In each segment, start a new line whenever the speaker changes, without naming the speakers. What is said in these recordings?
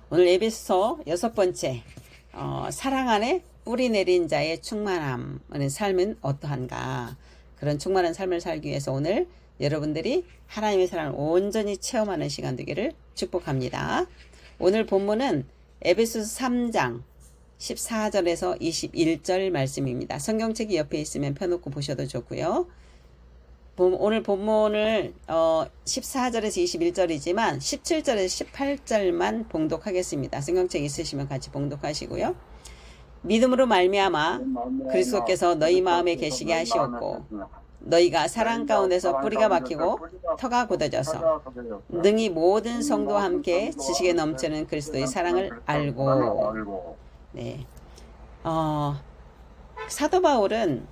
오늘 에베소 6번째 사랑 안에 뿌리 내린 자의 충만함의 삶은 어떠한가. 그런 충만한 삶을 살기 위해서 오늘 여러분들이 하나님의 사랑을 온전히 체험하는 시간 되기를 축복합니다. 오늘 본문은 에베소 3장 14절에서 21절 말씀입니다. 성경책이 옆에 있으면 펴놓고 보셔도 좋고요. 오늘 본문을 14절에서 21절이지만 17절에서 18절만 봉독하겠습니다. 성경책 있으시면 같이 봉독하시고요. 믿음으로 말미암아 그리스도께서 너희 마음에 계시게 하시었고 너희가 사랑 가운데서 뿌리가 박히고 터가 굳어져서 능히 모든 성도와 함께 지식에 넘치는 그리스도의 사랑을 알고. 네. 사도 바울은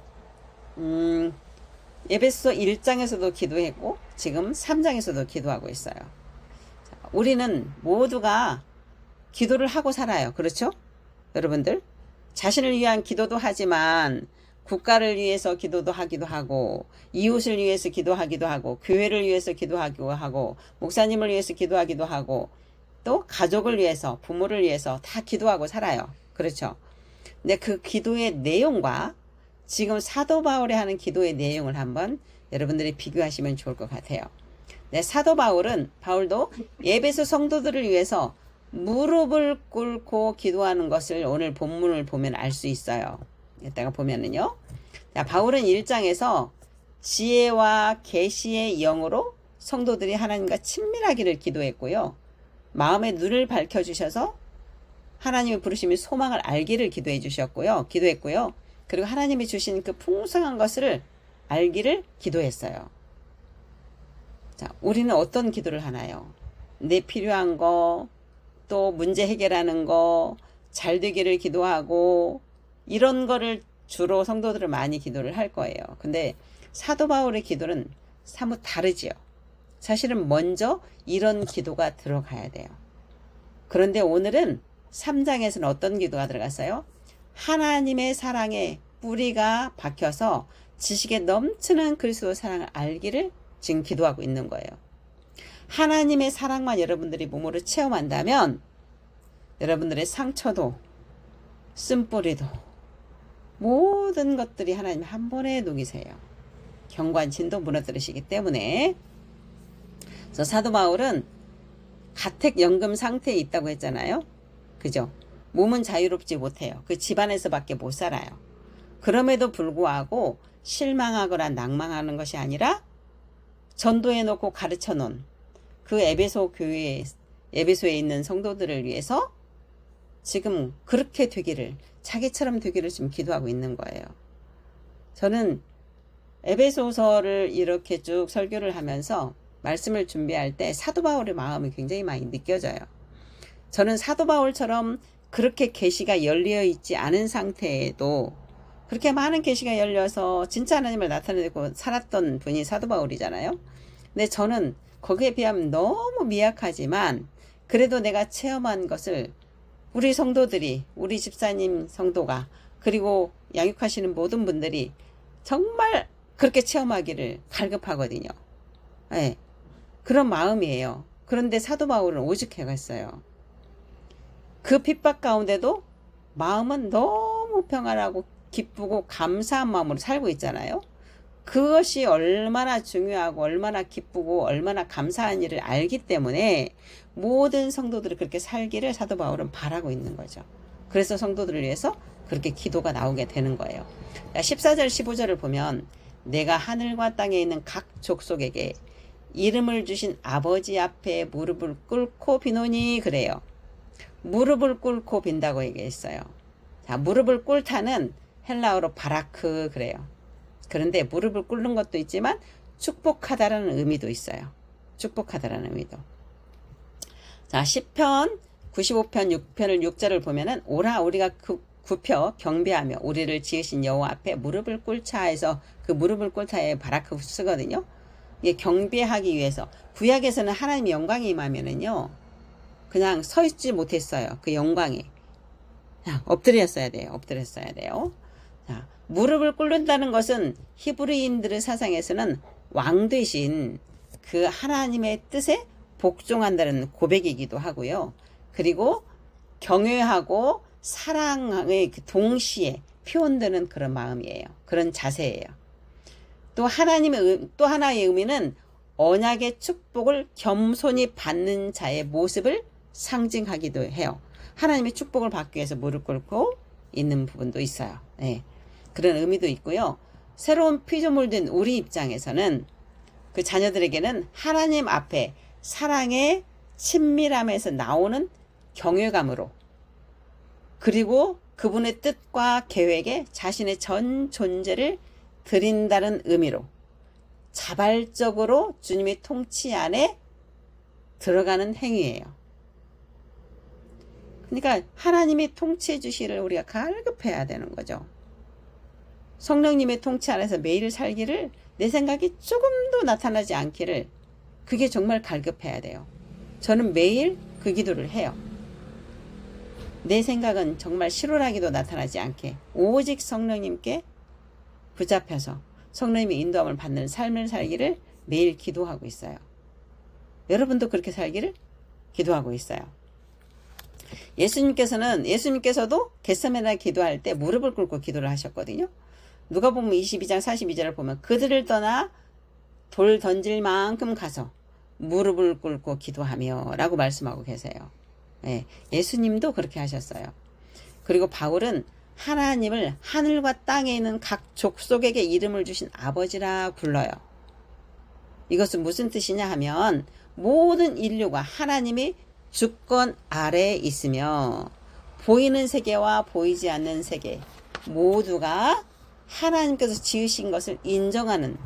에베소 1장에서도 기도했고 지금 3장에서도 기도하고 있어요. 우리는 모두가 기도를 하고 살아요. 그렇죠? 여러분들 자신을 위한 기도도 하지만 국가를 위해서 기도도 하기도 하고 이웃을 위해서 기도하기도 하고 교회를 위해서 기도하기도 하고 목사님을 위해서 기도하기도 하고 또 가족을 위해서 부모를 위해서 다 기도하고 살아요. 그렇죠? 근데 그 기도의 내용과 지금 사도 바울이 하는 기도의 내용을 한번 여러분들이 비교하시면 좋을 것 같아요. 네, 사도 바울도 에베소 성도들을 위해서 무릎을 꿇고 기도하는 것을 오늘 본문을 보면 알 수 있어요. 이따가 보면은요. 자, 바울은 1장에서 지혜와 계시의 영으로 성도들이 하나님과 친밀하기를 기도했고요. 마음의 눈을 밝혀주셔서 하나님의 부르심의 소망을 알기를 기도했고요. 그리고 하나님이 주신 그 풍성한 것을 알기를 기도했어요. 자, 우리는 어떤 기도를 하나요? 내 필요한 거, 또 문제 해결하는 거, 잘 되기를 기도하고 이런 거를 주로 성도들은 많이 기도를 할 거예요. 근데 사도 바울의 기도는 사뭇 다르지요. 사실은 먼저 이런 기도가 들어가야 돼요. 그런데 오늘은 3장에서는 어떤 기도가 들어갔어요? 하나님의 사랑에 뿌리가 박혀서 지식에 넘치는 그리스도 사랑을 알기를 지금 기도하고 있는 거예요. 하나님의 사랑만 여러분들이 몸으로 체험한다면 여러분들의 상처도 쓴뿌리도 모든 것들이 하나님 한 번에 녹이세요. 경관진도 무너뜨리시기 때문에. 그래서 사도 바울은 가택연금 상태에 있다고 했잖아요. 그죠? 몸은 자유롭지 못해요. 그 집안에서밖에 못 살아요. 그럼에도 불구하고 실망하거나 낭망하는 것이 아니라 전도해 놓고 가르쳐 놓은 그 에베소에 있는 성도들을 위해서 지금 그렇게 되기를, 자기처럼 되기를 지금 기도하고 있는 거예요. 저는 에베소서를 이렇게 쭉 설교를 하면서 말씀을 준비할 때 사도 바울의 마음이 굉장히 많이 느껴져요. 저는 사도 바울처럼 그렇게 계시가 열려 있지 않은 상태에도 그렇게 많은 계시가 열려서 진짜 하나님을 나타내고 살았던 분이 사도 바울이잖아요. 근데 저는 거기에 비하면 너무 미약하지만 그래도 내가 체험한 것을 우리 성도들이, 우리 집사님 성도가, 그리고 양육하시는 모든 분들이 정말 그렇게 체험하기를 갈급하거든요. 네, 그런 마음이에요. 그런데 사도 바울은 오죽해갔어요. 그 핍박 가운데도 마음은 너무 평안하고 기쁘고 감사한 마음으로 살고 있잖아요. 그것이 얼마나 중요하고 얼마나 기쁘고 얼마나 감사한 일을 알기 때문에 모든 성도들이 그렇게 살기를 사도 바울은 바라고 있는 거죠. 그래서 성도들을 위해서 그렇게 기도가 나오게 되는 거예요. 14절 15절을 보면 내가 하늘과 땅에 있는 각 족속에게 이름을 주신 아버지 앞에 무릎을 꿇고 비노니 그래요. 무릎을 꿇고 빈다고 얘기했어요. 자, 무릎을 꿇다는 헬라어로 바라크 그래요. 그런데 무릎을 꿇는 것도 있지만 축복하다라는 의미도 있어요. 축복하다라는 의미도. 자, 시편 95편 6편을 6절을 보면은 오라 우리가 굽혀 경배하며 우리를 지으신 여호와 앞에 무릎을 꿇자 해서 그 무릎을 꿇자에 바라크 쓰거든요. 이게 경배하기 위해서. 구약에서는 하나님의 영광이 임하면은요. 그냥 서 있지 못했어요. 그 영광이. 그냥 엎드렸어야 돼요. 자, 무릎을 꿇는다는 것은 히브리인들의 사상에서는 왕 대신 그 하나님의 뜻에 복종한다는 고백이기도 하고요. 그리고 경외하고 사랑의 동시에 표현되는 그런 마음이에요. 그런 자세예요. 또 또 하나의 의미는 언약의 축복을 겸손히 받는 자의 모습을 상징하기도 해요. 하나님의 축복을 받기 위해서 무릎 꿇고 있는 부분도 있어요. 네. 그런 의미도 있고요. 새로운 피조물 된 우리 입장에서는 그 자녀들에게는 하나님 앞에 사랑의 친밀함에서 나오는 경외감으로, 그리고 그분의 뜻과 계획에 자신의 전 존재를 드린다는 의미로 자발적으로 주님의 통치 안에 들어가는 행위예요. 그러니까 하나님이 통치해 주시기를 우리가 갈급해야 되는 거죠. 성령님의 통치 안에서 매일 살기를 내 생각이 조금도 나타나지 않기를, 그게 정말 갈급해야 돼요. 저는 매일 그 기도를 해요. 내 생각은 정말 실오라기도 나타나지 않게 오직 성령님께 붙잡혀서 성령님의 인도함을 받는 삶을 살기를 매일 기도하고 있어요. 여러분도 그렇게 살기를 기도하고 있어요. 예수님께서도 겟세마네 기도할 때 무릎을 꿇고 기도를 하셨거든요. 누가복음 22장 42절을 보면 그들을 떠나 돌 던질 만큼 가서 무릎을 꿇고 기도하며 라고 말씀하고 계세요. 예, 예수님도 그렇게 하셨어요. 그리고 바울은 하나님을 하늘과 땅에 있는 각 족속에게 이름을 주신 아버지라 불러요. 이것은 무슨 뜻이냐 하면 모든 인류가 하나님의 주권 아래에 있으며 보이는 세계와 보이지 않는 세계 모두가 하나님께서 지으신 것을 인정하는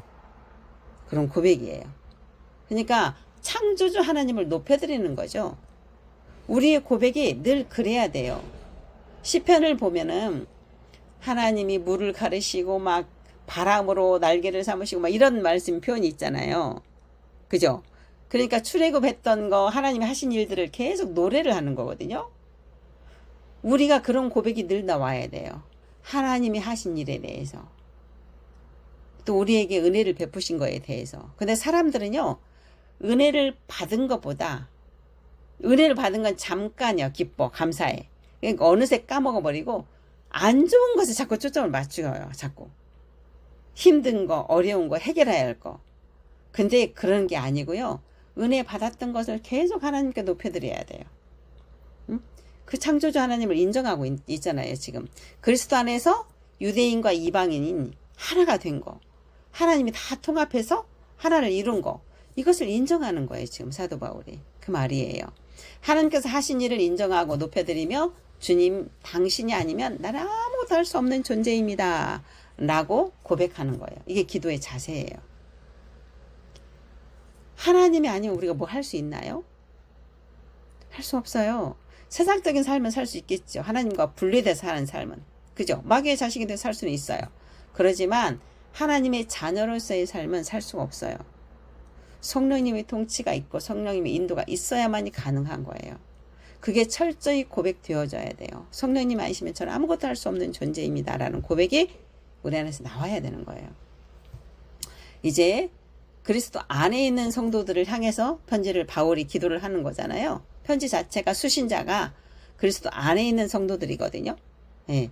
그런 고백이에요. 그러니까 창조주 하나님을 높여드리는 거죠. 우리의 고백이 늘 그래야 돼요. 시편을 보면은 하나님이 물을 가르시고 막 바람으로 날개를 삼으시고 막 이런 말씀 표현이 있잖아요. 그죠? 그러니까 출애굽했던 거 하나님이 하신 일들을 계속 노래를 하는 거거든요. 우리가 그런 고백이 늘 나와야 돼요. 하나님이 하신 일에 대해서, 또 우리에게 은혜를 베푸신 거에 대해서. 근데 사람들은요, 은혜를 받은 것보다, 은혜를 받은 건 잠깐이요. 기뻐, 감사해. 그러니까 어느새 까먹어버리고 안 좋은 것에 자꾸 초점을 맞추어요. 자꾸 힘든 거, 어려운 거, 해결해야 할 거. 근데 그런 게 아니고요, 은혜 받았던 것을 계속 하나님께 높여드려야 돼요. 응? 그 창조주 하나님을 인정하고 있잖아요. 지금 그리스도 안에서 유대인과 이방인이 하나가 된 거, 하나님이 다 통합해서 하나를 이룬 거, 이것을 인정하는 거예요. 지금 사도 바울이 그 말이에요. 하나님께서 하신 일을 인정하고 높여드리며 주님, 당신이 아니면 나는 아무것도 할 수 없는 존재입니다 라고 고백하는 거예요. 이게 기도의 자세예요. 하나님이 아니면 우리가 뭐 할 수 있나요? 할 수 없어요. 세상적인 삶은 살 수 있겠죠. 하나님과 분리돼서 사는 삶은. 그죠? 마귀의 자식이 돼서 살 수는 있어요. 그러지만 하나님의 자녀로서의 삶은 살 수가 없어요. 성령님의 통치가 있고 성령님의 인도가 있어야만이 가능한 거예요. 그게 철저히 고백되어져야 돼요. 성령님 아니시면 저는 아무것도 할 수 없는 존재입니다 라는 고백이 우리 안에서 나와야 되는 거예요. 이제 그리스도 안에 있는 성도들을 향해서 편지를 바울이 기도를 하는 거잖아요. 편지 자체가 수신자가 그리스도 안에 있는 성도들이거든요. 네.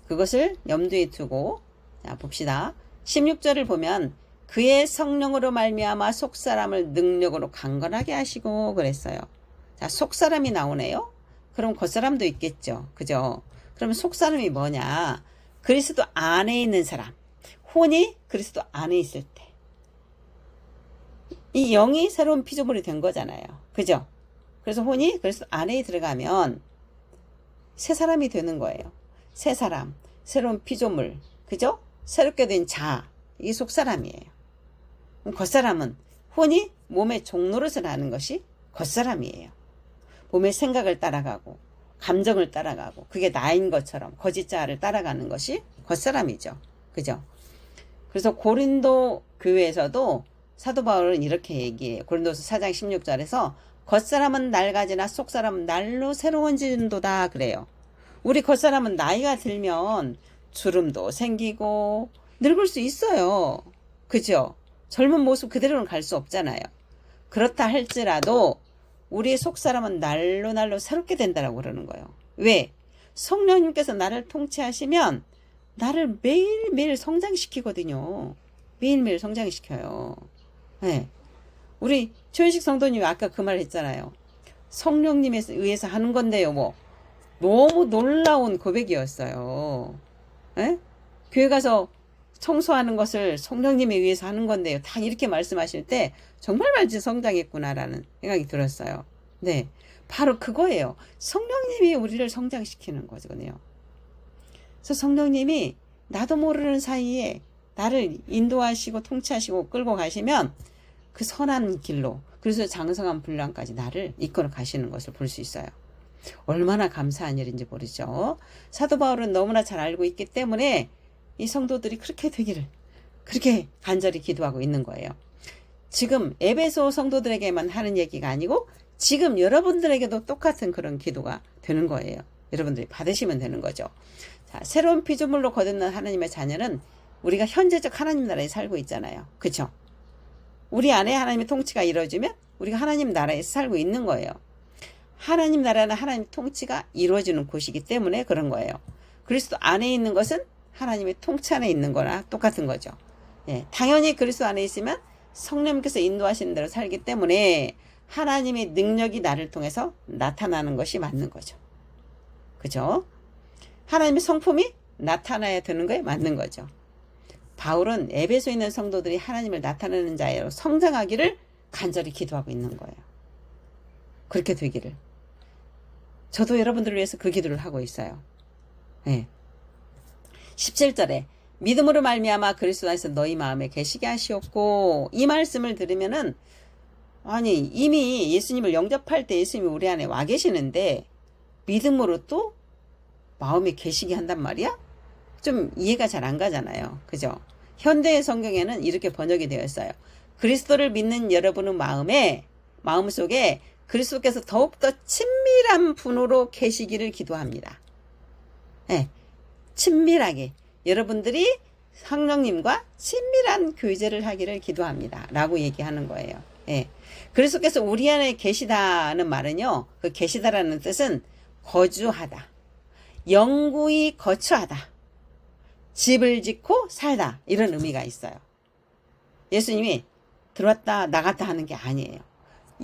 그것을 염두에 두고 자 봅시다. 16절을 보면 그의 성령으로 말미암아 속사람을 능력으로 강건하게 하시고 그랬어요. 자, 속사람이 나오네요. 그럼 겉사람도 있겠죠. 그죠? 그러면 속사람이 뭐냐? 그리스도 안에 있는 사람. 혼이 그리스도 안에 있을 때. 이 영이 새로운 피조물이 된 거잖아요. 그죠? 그래서 혼이 그리스도 안에 들어가면 새 사람이 되는 거예요. 새 사람, 새로운 피조물. 그죠? 새롭게 된 자. 이게 속사람이에요. 겉사람은 혼이 몸의 종노릇을 하는 것이 겉사람이에요. 몸의 생각을 따라가고 감정을 따라가고 그게 나인 것처럼 거짓자를 따라가는 것이 겉사람이죠. 그죠? 그래서 고린도 교회에서도 사도 바울은 이렇게 얘기해요. 고린도서 4장 16절에서 겉사람은 낡아지나 속사람은 날로 새로워진도다 그래요. 우리 겉사람은 나이가 들면 주름도 생기고 늙을 수 있어요. 그죠? 젊은 모습 그대로는 갈 수 없잖아요. 그렇다 할지라도 우리의 속사람은 날로 날로 새롭게 된다라고 그러는 거예요. 왜? 성령님께서 나를 통치하시면 나를 매일매일 성장시키거든요. 매일매일 성장시켜요. 네. 우리 최현식 성도님이 아까 그 말 했잖아요. 성령님에 의해서 하는 건데요. 뭐 너무 놀라운 고백이었어요. 네? 교회 가서 청소하는 것을 성령님에 의해서 하는 건데요. 다 이렇게 말씀하실 때 정말 말지 성장했구나라는 생각이 들었어요. 네. 바로 그거예요. 성령님이 우리를 성장시키는 거거든요. 그래서 성령님이 나도 모르는 사이에 나를 인도하시고 통치하시고 끌고 가시면 그 선한 길로, 그래서 장성한 분량까지 나를 이끌어 가시는 것을 볼 수 있어요. 얼마나 감사한 일인지 모르죠. 사도 바울은 너무나 잘 알고 있기 때문에 이 성도들이 그렇게 되기를 그렇게 간절히 기도하고 있는 거예요. 지금 에베소 성도들에게만 하는 얘기가 아니고 지금 여러분들에게도 똑같은 그런 기도가 되는 거예요. 여러분들이 받으시면 되는 거죠. 자, 새로운 피조물로 거듭난 하나님의 자녀는 우리가 현재적 하나님 나라에 살고 있잖아요. 그렇죠? 우리 안에 하나님의 통치가 이루어지면 우리가 하나님 나라에서 살고 있는 거예요. 하나님 나라는 하나님의 통치가 이루어지는 곳이기 때문에 그런 거예요. 그리스도 안에 있는 것은 하나님의 통치 안에 있는 거나 똑같은 거죠. 예, 당연히 그리스도 안에 있으면 성령님께서 인도하시는 대로 살기 때문에 하나님의 능력이 나를 통해서 나타나는 것이 맞는 거죠. 그죠? 하나님의 성품이 나타나야 되는 거에 맞는 거죠. 바울은 에베소에 있는 성도들이 하나님을 나타내는 자로 성장하기를 간절히 기도하고 있는 거예요. 그렇게 되기를. 저도 여러분들을 위해서 그 기도를 하고 있어요. 네. 17절에 믿음으로 말미암아 그리스도 안에서 너희 마음에 계시게 하시었고, 이 말씀을 들으면은 아니 이미 예수님을 영접할 때 예수님이 우리 안에 와 계시는데 믿음으로 또 마음에 계시게 한단 말이야? 좀 이해가 잘 안 가잖아요. 그죠? 현대의 성경에는 이렇게 번역이 되어 있어요. 그리스도를 믿는 여러분의 마음속에 그리스도께서 더욱더 친밀한 분으로 계시기를 기도합니다. 네, 친밀하게 여러분들이 성령님과 친밀한 교제를 하기를 기도합니다. 라고 얘기하는 거예요. 네. 그리스도께서 우리 안에 계시다는 말은요. 그 계시다라는 뜻은 거주하다. 영구히 거처하다. 집을 짓고 살다. 이런 의미가 있어요. 예수님이 들어왔다 나갔다 하는 게 아니에요.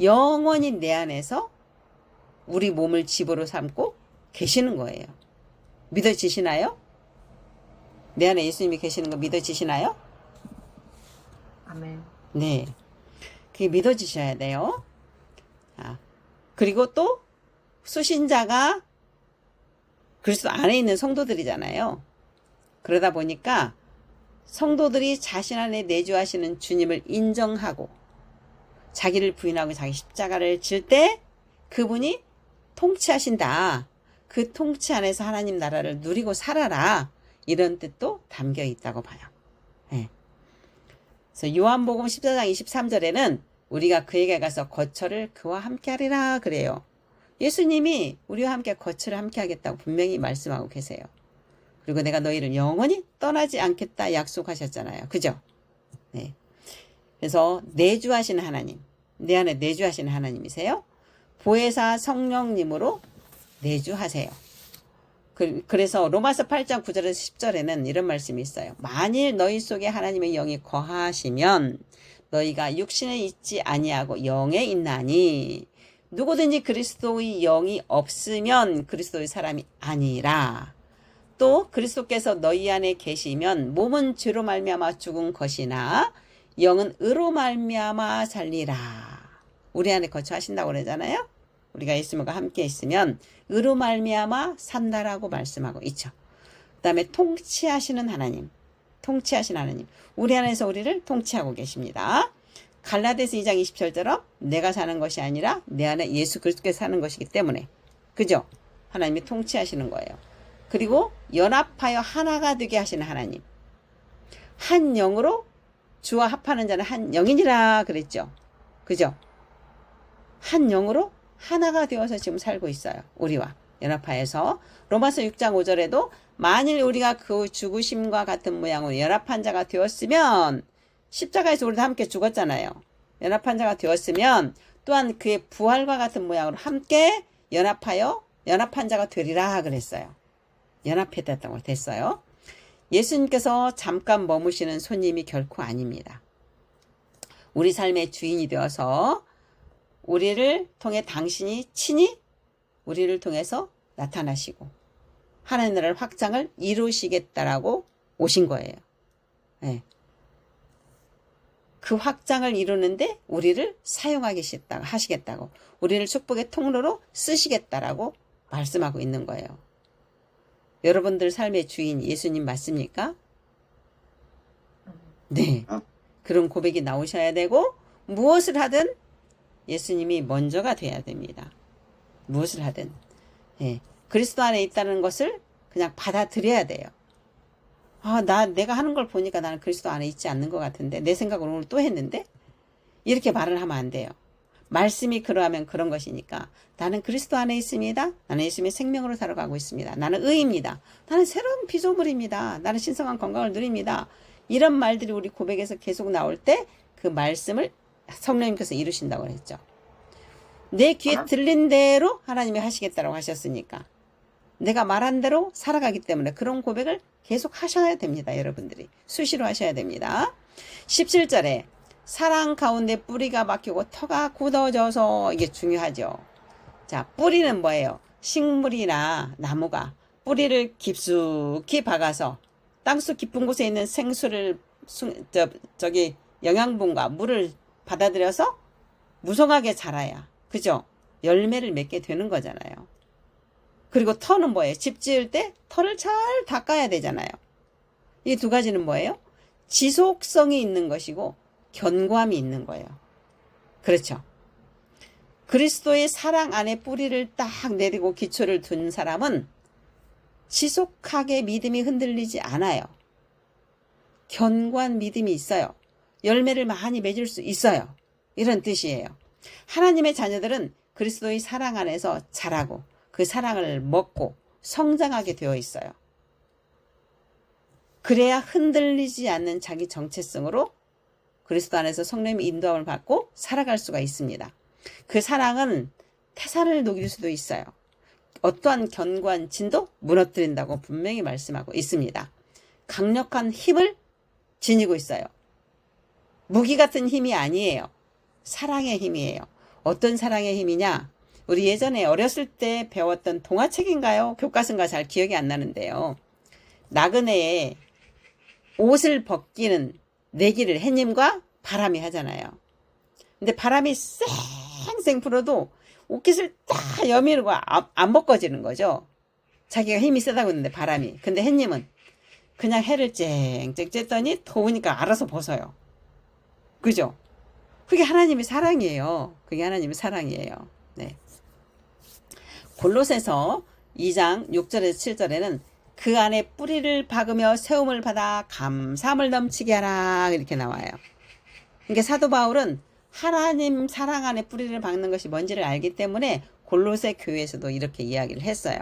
영원히 내 안에서 우리 몸을 집으로 삼고 계시는 거예요. 믿어지시나요? 내 안에 예수님이 계시는 거 믿어지시나요?
아멘.
네. 그게 믿어지셔야 돼요. 그리고 또 수신자가 그리스도 안에 있는 성도들이잖아요. 그러다 보니까 성도들이 자신 안에 내주하시는 주님을 인정하고 자기를 부인하고 자기 십자가를 질 때 그분이 통치하신다. 그 통치 안에서 하나님 나라를 누리고 살아라. 이런 뜻도 담겨 있다고 봐요. 네. 그래서 요한복음 14장 23절에는 우리가 그에게 가서 거처를 그와 함께 하리라 그래요. 예수님이 우리와 함께 거처를 함께 하겠다고 분명히 말씀하고 계세요. 그리고 내가 너희를 영원히 떠나지 않겠다 약속하셨잖아요. 그죠? 네. 그래서 내주하시는 하나님, 내 안에 내주하시는 하나님이세요. 보혜사 성령님으로 내주하세요. 그래서 로마서 8장 9절에서 10절에는 이런 말씀이 있어요. 만일 너희 속에 하나님의 영이 거하시면 너희가 육신에 있지 아니하고 영에 있나니 누구든지 그리스도의 영이 없으면 그리스도의 사람이 아니라 또 그리스도께서 너희 안에 계시면 몸은 죄로 말미암아 죽은 것이나 영은 의로 말미암아 살리라. 우리 안에 거처하신다고 그러잖아요. 우리가 예수님과 함께 있으면 의로 말미암아 산다라고 말씀하고 있죠. 그 다음에 통치하시는 하나님, 통치하신 하나님, 우리 안에서 우리를 통치하고 계십니다. 갈라디아서 2장 20절처럼 내가 사는 것이 아니라 내 안에 예수 그리스도께서 사는 것이기 때문에, 그죠? 하나님이 통치하시는 거예요. 그리고 연합하여 하나가 되게 하시는 하나님, 한 영으로 주와 합하는 자는 한 영이니라 그랬죠. 그죠? 한 영으로 하나가 되어서 지금 살고 있어요. 우리와 연합하여서. 로마서 6장 5절에도 만일 우리가 그 죽으심과 같은 모양으로 연합한 자가 되었으면, 십자가에서 우리도 함께 죽었잖아요. 연합한 자가 되었으면 또한 그의 부활과 같은 모양으로 함께 연합한 자가 되리라 그랬어요. 연합했다고 됐어요. 예수님께서 잠깐 머무시는 손님이 결코 아닙니다. 우리 삶의 주인이 되어서 우리를 통해 당신이 친히 우리를 통해서 나타나시고 하나님 나라의 확장을 이루시겠다라고 오신 거예요. 네. 그 확장을 이루는데 우리를 하시겠다고 우리를 축복의 통로로 쓰시겠다라고 말씀하고 있는 거예요. 여러분들 삶의 주인 예수님 맞습니까? 네. 그런 고백이 나오셔야 되고 무엇을 하든 예수님이 먼저가 돼야 됩니다. 무엇을 하든. 네. 그리스도 안에 있다는 것을 그냥 받아들여야 돼요. 내가 하는 걸 보니까 나는 그리스도 안에 있지 않는 것 같은데 내 생각으로 오늘 또 했는데 이렇게 말을 하면 안 돼요. 말씀이 그러하면 그런 것이니까 나는 그리스도 안에 있습니다. 나는 예수님의 생명으로 살아가고 있습니다. 나는 의입니다. 나는 새로운 피조물입니다. 나는 신성한 건강을 누립니다. 이런 말들이 우리 고백에서 계속 나올 때 그 말씀을 성령님께서 이루신다고 했죠. 내 귀에 들린 대로 하나님이 하시겠다고 하셨으니까 내가 말한 대로 살아가기 때문에 그런 고백을 계속 하셔야 됩니다. 여러분들이 수시로 하셔야 됩니다. 17절에 사랑 가운데 뿌리가 박히고 터가 굳어져서 이게 중요하죠. 자, 뿌리는 뭐예요? 식물이나 나무가 뿌리를 깊숙이 박아서 땅속 깊은 곳에 있는 생수를 영양분과 물을 받아들여서 무성하게 자라야 그죠? 열매를 맺게 되는 거잖아요. 그리고 터는 뭐예요? 집 지을 때 터를 잘 닦아야 되잖아요. 이 두 가지는 뭐예요? 지속성이 있는 것이고 견고함이 있는 거예요. 그렇죠? 그리스도의 사랑 안에 뿌리를 딱 내리고 기초를 둔 사람은 지속하게 믿음이 흔들리지 않아요. 견고한 믿음이 있어요. 열매를 많이 맺을 수 있어요. 이런 뜻이에요. 하나님의 자녀들은 그리스도의 사랑 안에서 자라고 그 사랑을 먹고 성장하게 되어 있어요. 그래야 흔들리지 않는 자기 정체성으로 그리스도 안에서 성령의 인도함을 받고 살아갈 수가 있습니다. 그 사랑은 태산을 녹일 수도 있어요. 어떠한 견고한 진도 무너뜨린다고 분명히 말씀하고 있습니다. 강력한 힘을 지니고 있어요. 무기 같은 힘이 아니에요. 사랑의 힘이에요. 어떤 사랑의 힘이냐? 우리 예전에 어렸을 때 배웠던 동화책인가요? 교과서인가 잘 기억이 안 나는데요. 나그네의 옷을 벗기는 내기를 햇님과 바람이 하잖아요. 근데 바람이 쌩쌩 불어도 옷깃을 딱 여미르고 안 벗겨지는 거죠. 자기가 힘이 세다고 했는데 바람이. 근데 햇님은 그냥 해를 쨍쨍 쬐더니 더우니까 알아서 벗어요. 그죠? 그게 하나님의 사랑이에요. 그게 하나님의 사랑이에요. 네. 골로새서 2장 6절에서 7절에는 그 안에 뿌리를 박으며 세움을 받아 감사함을 넘치게 하라 이렇게 나와요. 그러니까 사도 바울은 하나님 사랑 안에 뿌리를 박는 것이 뭔지를 알기 때문에 골로새 교회에서도 이렇게 이야기를 했어요.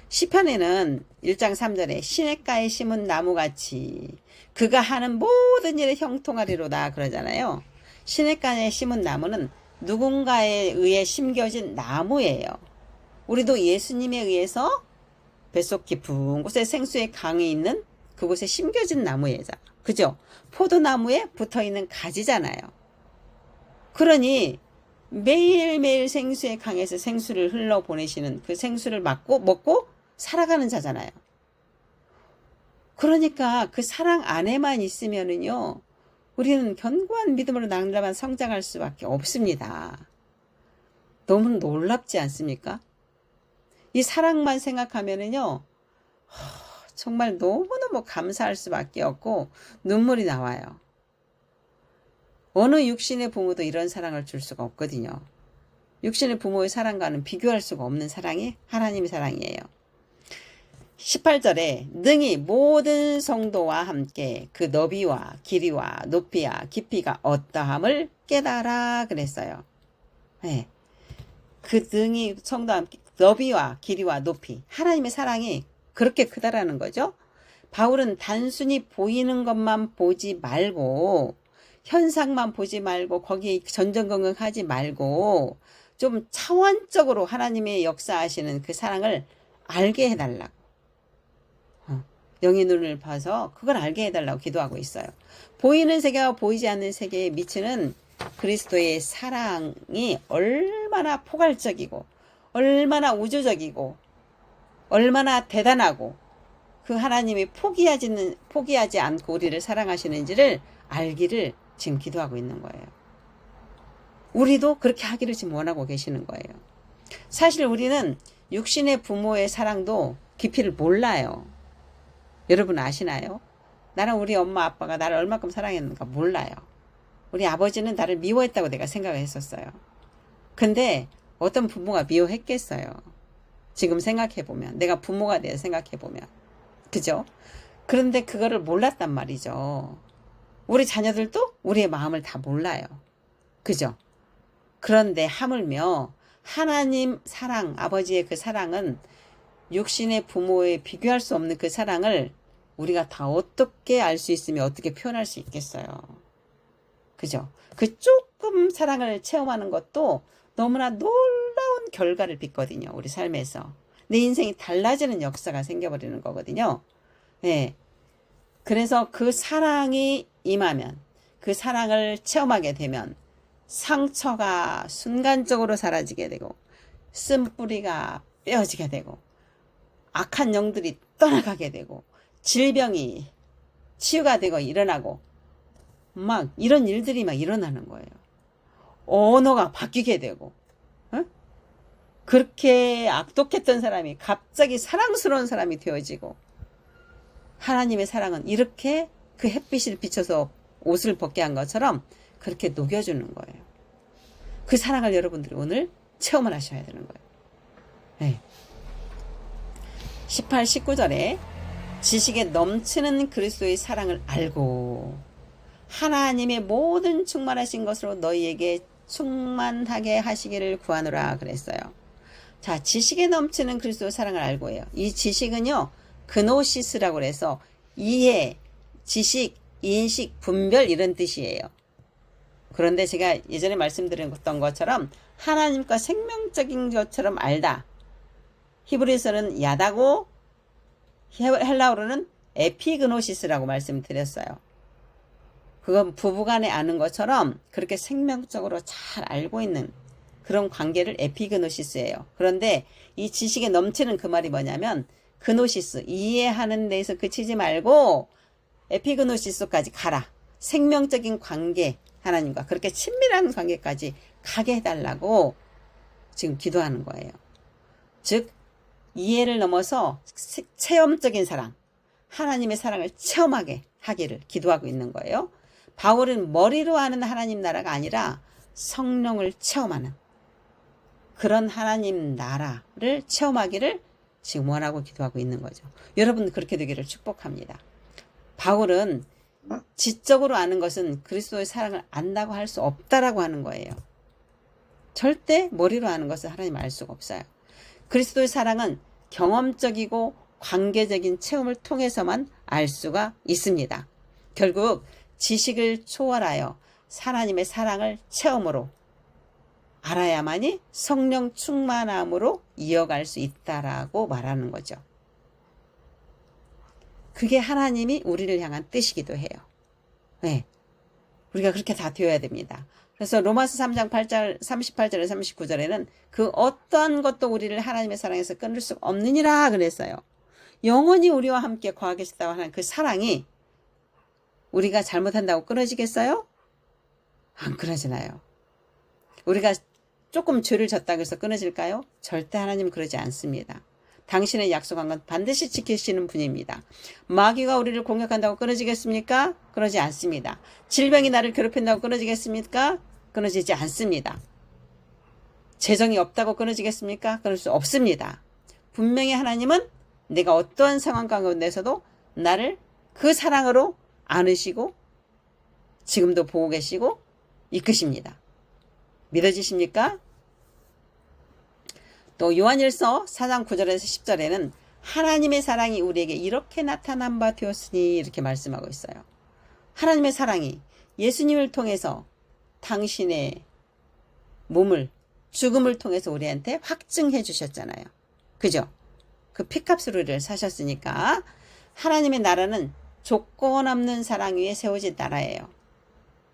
시편에는 1장 3절에 시냇가에 심은 나무같이 그가 하는 모든 일에 형통하리로다 그러잖아요. 시냇가에 심은 나무는 누군가에 의해 심겨진 나무예요. 우리도 예수님에 의해서 뱃속 깊은 곳에 생수의 강이 있는 그곳에 심겨진 나무예요. 그죠? 포도나무에 붙어있는 가지잖아요. 그러니 매일매일 생수의 강에서 생수를 흘러보내시는 그 생수를 먹고 살아가는 자잖아요. 그러니까 그 사랑 안에만 있으면은요, 우리는 견고한 믿음으로 낭자만 성장할 수밖에 없습니다. 너무 놀랍지 않습니까? 이 사랑만 생각하면은요, 정말 너무너무 감사할 수밖에 없고 눈물이 나와요. 어느 육신의 부모도 이런 사랑을 줄 수가 없거든요. 육신의 부모의 사랑과는 비교할 수가 없는 사랑이 하나님의 사랑이에요. 18절에 능히 모든 성도와 함께 그 너비와 길이와 높이와 깊이가 어떠함을 깨달아 그랬어요. 네. 그 능히 성도와 함께 너비와 길이와 높이 하나님의 사랑이 그렇게 크다라는 거죠. 바울은 단순히 보이는 것만 보지 말고 현상만 보지 말고 거기에 전전긍긍하지 말고 좀 차원적으로 하나님의 역사하시는 그 사랑을 알게 해달라고. 영의 눈을 봐서 그걸 알게 해달라고 기도하고 있어요. 보이는 세계와 보이지 않는 세계에 미치는 그리스도의 사랑이 얼마나 포괄적이고 얼마나 우주적이고 얼마나 대단하고 그 하나님이 포기하지 않고 우리를 사랑하시는지를 알기를 지금 기도하고 있는 거예요. 우리도 그렇게 하기를 지금 원하고 계시는 거예요. 사실 우리는 육신의 부모의 사랑도 깊이를 몰라요. 여러분 아시나요? 나는 우리 엄마 아빠가 나를 얼마큼 사랑했는가 몰라요. 우리 아버지는 나를 미워했다고 내가 생각을 했었어요. 근데 어떤 부모가 미워했겠어요. 지금 생각해보면, 내가 부모가 돼서 생각해보면, 그죠? 그런데 그거를 몰랐단 말이죠. 우리 자녀들도 우리의 마음을 다 몰라요. 그죠? 그런데 하물며 하나님 사랑, 아버지의 그 사랑은 육신의 부모에 비교할 수 없는 그 사랑을 우리가 다 어떻게 알 수 있으며 어떻게 표현할 수 있겠어요. 그죠? 그 조금 사랑을 체험하는 것도 너무나 놀라운 결과를 빚거든요. 우리 삶에서. 내 인생이 달라지는 역사가 생겨버리는 거거든요. 네. 그래서 그 사랑이 임하면, 그 사랑을 체험하게 되면 상처가 순간적으로 사라지게 되고 쓴뿌리가 떼어지게 되고 악한 영들이 떠나가게 되고 질병이 치유가 되고 일어나고 막 이런 일들이 막 일어나는 거예요. 언어가 바뀌게 되고 그렇게 악독했던 사람이 갑자기 사랑스러운 사람이 되어지고 하나님의 사랑은 이렇게 그 햇빛을 비춰서 옷을 벗게 한 것처럼 그렇게 녹여주는 거예요. 그 사랑을 여러분들이 오늘 체험을 하셔야 되는 거예요. 네. 18, 19절에 지식에 넘치는 그리스도의 사랑을 알고 하나님의 모든 충만하신 것으로 너희에게 충만하게 하시기를 구하노라 그랬어요. 자, 지식에 넘치는 그리스도의 사랑을 알고 해요. 이 지식은요, 그노시스라고 그래서 이해, 지식, 인식, 분별 이런 뜻이에요. 그런데 제가 예전에 말씀드렸던 것처럼 하나님과 생명적인 것처럼 알다. 히브리서는 야다고 헬라어로는 에피그노시스라고 말씀드렸어요. 그건 부부간에 아는 것처럼 그렇게 생명적으로 잘 알고 있는 그런 관계를 에피그노시스예요. 그런데 이 지식에 넘치는 그 말이 뭐냐면 그노시스, 이해하는 데에서 그치지 말고 에피그노시스까지 가라. 생명적인 관계, 하나님과 그렇게 친밀한 관계까지 가게 해달라고 지금 기도하는 거예요. 즉 이해를 넘어서 체험적인 사랑, 하나님의 사랑을 체험하게 하기를 기도하고 있는 거예요. 바울은 머리로 아는 하나님 나라가 아니라 성령을 체험하는 그런 하나님 나라를 체험하기를 지금 원하고 기도하고 있는 거죠. 여러분 그렇게 되기를 축복합니다. 바울은 지적으로 아는 것은 그리스도의 사랑을 안다고 할 수 없다라고 하는 거예요. 절대 머리로 아는 것을 하나님 알 수가 없어요. 그리스도의 사랑은 경험적이고 관계적인 체험을 통해서만 알 수가 있습니다. 결국 지식을 초월하여 하나님의 사랑을 체험으로 알아야만이 성령 충만함으로 이어갈 수 있다라고 말하는 거죠. 그게 하나님이 우리를 향한 뜻이기도 해요. 네. 우리가 그렇게 다 되어야 됩니다. 그래서 로마서 3장 8절, 38절에 39절에는 그 어떠한 것도 우리를 하나님의 사랑에서 끊을 수 없느니라 그랬어요. 영원히 우리와 함께 거하겠다고 하는 그 사랑이 우리가 잘못한다고 끊어지겠어요? 안 끊어지나요? 우리가 조금 죄를 졌다고 해서 끊어질까요? 절대 하나님 그러지 않습니다. 당신의 약속한 건 반드시 지키시는 분입니다. 마귀가 우리를 공격한다고 끊어지겠습니까? 그러지 않습니다. 질병이 나를 괴롭힌다고 끊어지겠습니까? 끊어지지 않습니다. 재정이 없다고 끊어지겠습니까? 그럴 수 없습니다. 분명히 하나님은 내가 어떠한 상황 가운데서도 나를 그 사랑으로 안으시고 지금도 보고 계시고 이끄십니다. 믿어지십니까? 또 요한일서 4장 9절에서 10절에는 하나님의 사랑이 우리에게 이렇게 나타난 바 되었으니 이렇게 말씀하고 있어요. 하나님의 사랑이 예수님을 통해서 당신의 몸을 죽음을 통해서 우리한테 확증해 주셨잖아요. 그죠? 그 피값으로 우리를 사셨으니까 하나님의 나라는 조건 없는 사랑 위에 세워진 나라예요.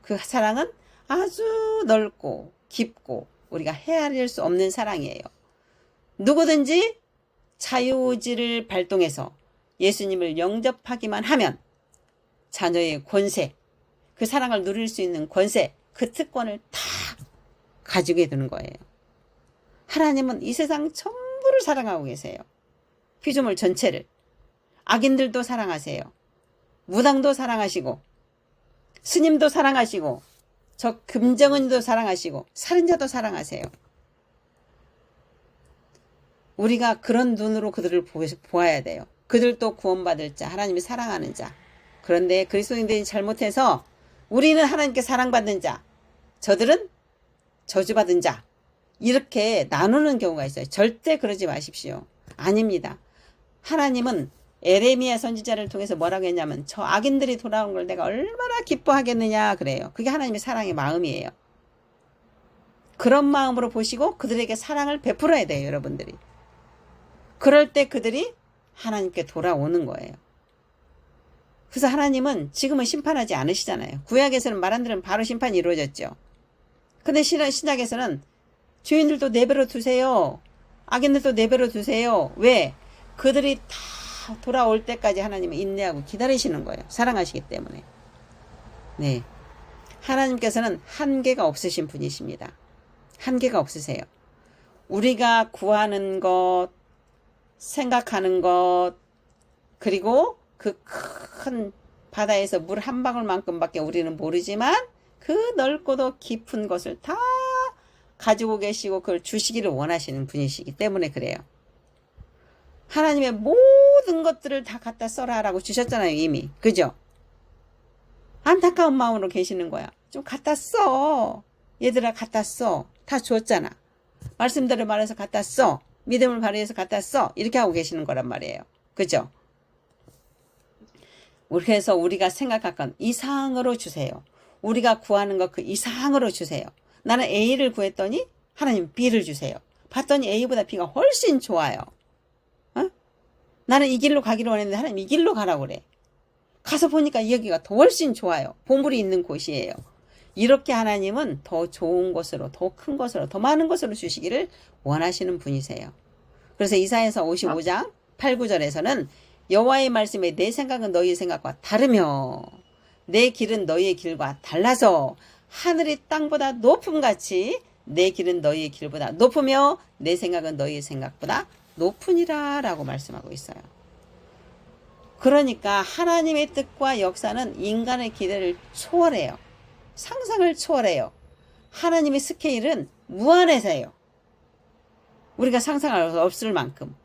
그 사랑은 아주 넓고 깊고 우리가 헤아릴 수 없는 사랑이에요. 누구든지 자유의지를 발동해서 예수님을 영접하기만 하면 자녀의 권세, 그 사랑을 누릴 수 있는 권세, 그 특권을 다 가지게 되는 거예요. 하나님은 이 세상 전부를 사랑하고 계세요. 피조물 전체를. 악인들도 사랑하세요. 무당도 사랑하시고 스님도 사랑하시고 저 금정은도 사랑하시고 살인자도 사랑하세요. 우리가 그런 눈으로 그들을 보아야 돼요. 그들도 구원받을 자, 하나님이 사랑하는 자. 그런데 그리스도인들이 잘못해서 우리는 하나님께 사랑받는 자, 저들은 저주받은 자, 이렇게 나누는 경우가 있어요. 절대 그러지 마십시오. 아닙니다. 하나님은 에레미야 선지자를 통해서 뭐라고 했냐면 저 악인들이 돌아온 걸 내가 얼마나 기뻐하겠느냐 그래요. 그게 하나님의 사랑의 마음이에요. 그런 마음으로 보시고 그들에게 사랑을 베풀어야 돼요. 여러분들이. 그럴 때 그들이 하나님께 돌아오는 거예요. 그래서 하나님은 지금은 심판하지 않으시잖아요. 구약에서는 말 안 들으면 바로 심판이 이루어졌죠. 근데 신약에서는 주인들도 내버려 두세요. 악인들도 내버려 두세요. 왜? 그들이 다 돌아올 때까지 하나님은 인내하고 기다리시는 거예요. 사랑하시기 때문에. 네. 하나님께서는 한계가 없으신 분이십니다. 한계가 없으세요. 우리가 구하는 것, 생각하는 것, 그리고 그 큰 바다에서 물 한 방울만큼밖에 우리는 모르지만 그 넓고도 깊은 것을 다 가지고 계시고 그걸 주시기를 원하시는 분이시기 때문에 그래요. 하나님의 모든 것들을 다 갖다 써라라고 주셨잖아요. 이미. 그죠? 안타까운 마음으로 계시는 거야. 좀 갖다 써. 얘들아 갖다 써. 다 줬잖아. 말씀대로 말해서 갖다 써. 믿음을 발휘해서 갖다 써. 이렇게 하고 계시는 거란 말이에요. 그죠? 그래서 우리가 생각할 건 이상으로 주세요. 우리가 구하는 것 그 이상으로 주세요. 나는 A를 구했더니 하나님 B를 주세요. 봤더니 A보다 B가 훨씬 좋아요. 어? 나는 이 길로 가기로 원했는데 하나님 이 길로 가라고 그래. 가서 보니까 여기가 더 훨씬 좋아요. 보물이 있는 곳이에요. 이렇게 하나님은 더 좋은 것으로, 더 큰 것으로, 더 많은 것으로 주시기를 원하시는 분이세요. 그래서 이사야서 55장 8, 9절에서는 여호와의 말씀에 내 생각은 너희의 생각과 다르며 내 길은 너희의 길과 달라서 하늘이 땅보다 높음같이 내 길은 너희의 길보다 높으며 내 생각은 너희의 생각보다 높으니라 라고 말씀하고 있어요. 그러니까 하나님의 뜻과 역사는 인간의 기대를 초월해요. 상상을 초월해요. 하나님의 스케일은 무한해서요. 우리가 상상할 수 없을 만큼.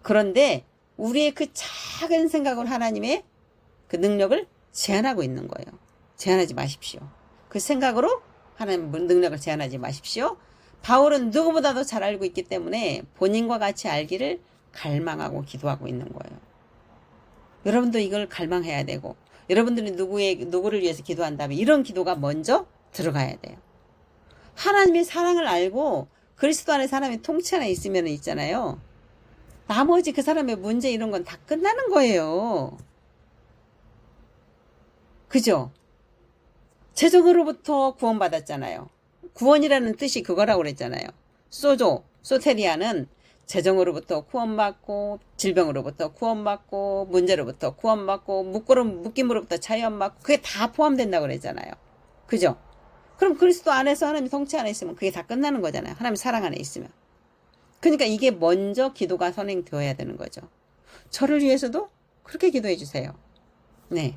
그런데 우리의 그 작은 생각을 하나님의 그 능력을 제한하고 있는 거예요. 제한하지 마십시오. 그 생각으로 하나님 능력을 제한하지 마십시오. 바울은 누구보다도 잘 알고 있기 때문에 본인과 같이 알기를 갈망하고 기도하고 있는 거예요. 여러분도 이걸 갈망해야 되고 여러분들이 누구를 위해서 기도한다면 이런 기도가 먼저 들어가야 돼요. 하나님의 사랑을 알고 그리스도 안에 사람이 통치 안에 있으면 있잖아요. 나머지 그 사람의 문제 이런 건 다 끝나는 거예요. 그죠? 재정으로부터 구원받았잖아요. 구원이라는 뜻이 그거라고 그랬잖아요. 소테리아는 재정으로부터 구원받고 질병으로부터 구원받고 문제로부터 구원받고 묶임으로부터 자유받고 그게 다 포함된다고 그랬잖아요. 그죠? 그럼 그리스도 안에서 하나님이 통치 안에 있으면 그게 다 끝나는 거잖아요. 하나님 사랑 안에 있으면. 그러니까 이게 먼저 기도가 선행되어야 되는 거죠. 저를 위해서도 그렇게 기도해 주세요. 네.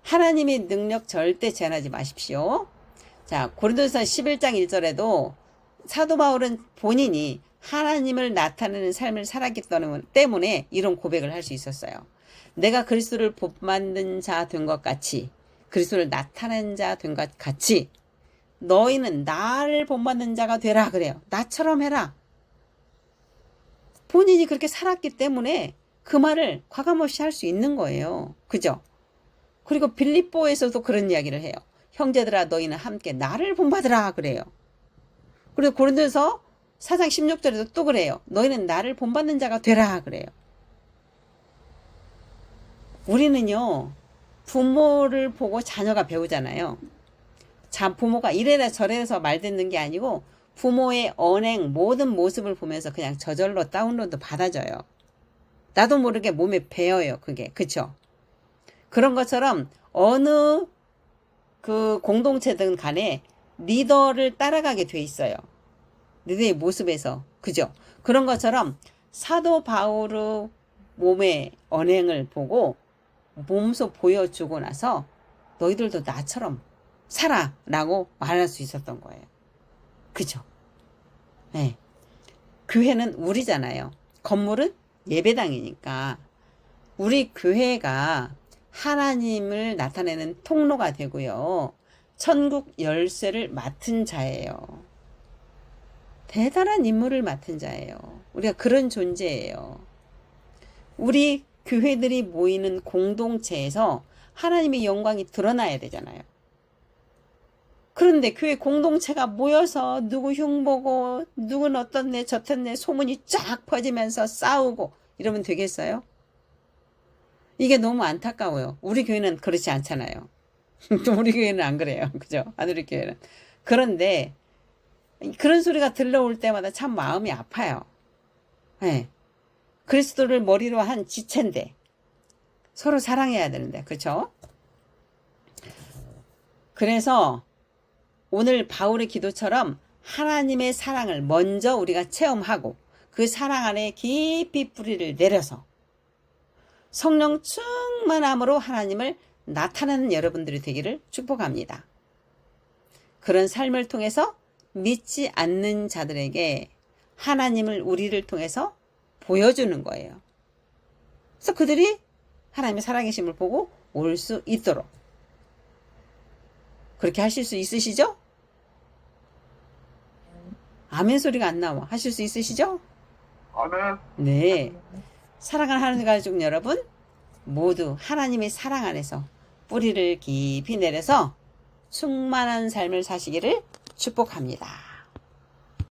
하나님의 능력 절대 제한하지 마십시오. 자, 고린도서 11장 1절에도 사도 바울은 본인이 하나님을 나타내는 삶을 살았기 때문에 이런 고백을 할 수 있었어요. 내가 그리스도를 본받는 자 된 것 같이 그리스도를 나타낸 자 된 것 같이 너희는 나를 본받는 자가 되라 그래요. 나처럼 해라. 본인이 그렇게 살았기 때문에 그 말을 과감없이 할 수 있는 거예요. 그죠? 그리고 빌립보에서도 그런 이야기를 해요. 형제들아 너희는 함께 나를 본받으라 그래요. 그리고 고린도서 4장 16절에도 또 그래요. 너희는 나를 본받는 자가 되라 그래요. 우리는요, 부모를 보고 자녀가 배우잖아요. 부모가 이래라 저래서 말 듣는 게 아니고 부모의 언행 모든 모습을 보면서 그냥 저절로 다운로드 받아줘요. 나도 모르게 몸에 배어요. 그게. 그쵸? 그런 것처럼 어느 그 공동체든 간에 리더를 따라가게 돼 있어요. 리더의 모습에서. 그죠? 그런 것처럼 사도 바울의 몸의 언행을 보고 몸소 보여주고 나서 너희들도 나처럼 살아 라고 말할 수 있었던 거예요. 그죠? 네. 교회는 우리잖아요. 건물은 예배당이니까 우리 교회가 하나님을 나타내는 통로가 되고요. 천국 열쇠를 맡은 자예요. 대단한 임무를 맡은 자예요. 우리가 그런 존재예요. 우리 교회들이 모이는 공동체에서 하나님의 영광이 드러나야 되잖아요. 그런데 교회 공동체가 모여서 누구 흉보고 누구는 어떻네 저렇네 소문이 쫙 퍼지면서 싸우고 이러면 되겠어요? 이게 너무 안타까워요. 우리 교회는 그렇지 않잖아요. 우리 교회는 안 그래요. 그죠? 우리 교회는. 그런데 그런 소리가 들려올 때마다 참 마음이 아파요. 네. 그리스도를 머리로 한 지체인데 서로 사랑해야 되는데 그렇죠? 그래서 오늘 바울의 기도처럼 하나님의 사랑을 먼저 우리가 체험하고 그 사랑 안에 깊이 뿌리를 내려서 성령 충만함으로 하나님을 나타내는 여러분들이 되기를 축복합니다. 그런 삶을 통해서 믿지 않는 자들에게 하나님을 우리를 통해서 보여주는 거예요. 그래서 그들이 하나님의 살아계심을 보고 올 수 있도록 그렇게 하실 수 있으시죠? 아멘 소리가 안 나와. 하실 수 있으시죠?
아멘.
네. 사랑하는 하나님 가족 여러분, 모두 하나님의 사랑 안에서 뿌리를 깊이 내려서 충만한 삶을 사시기를 축복합니다.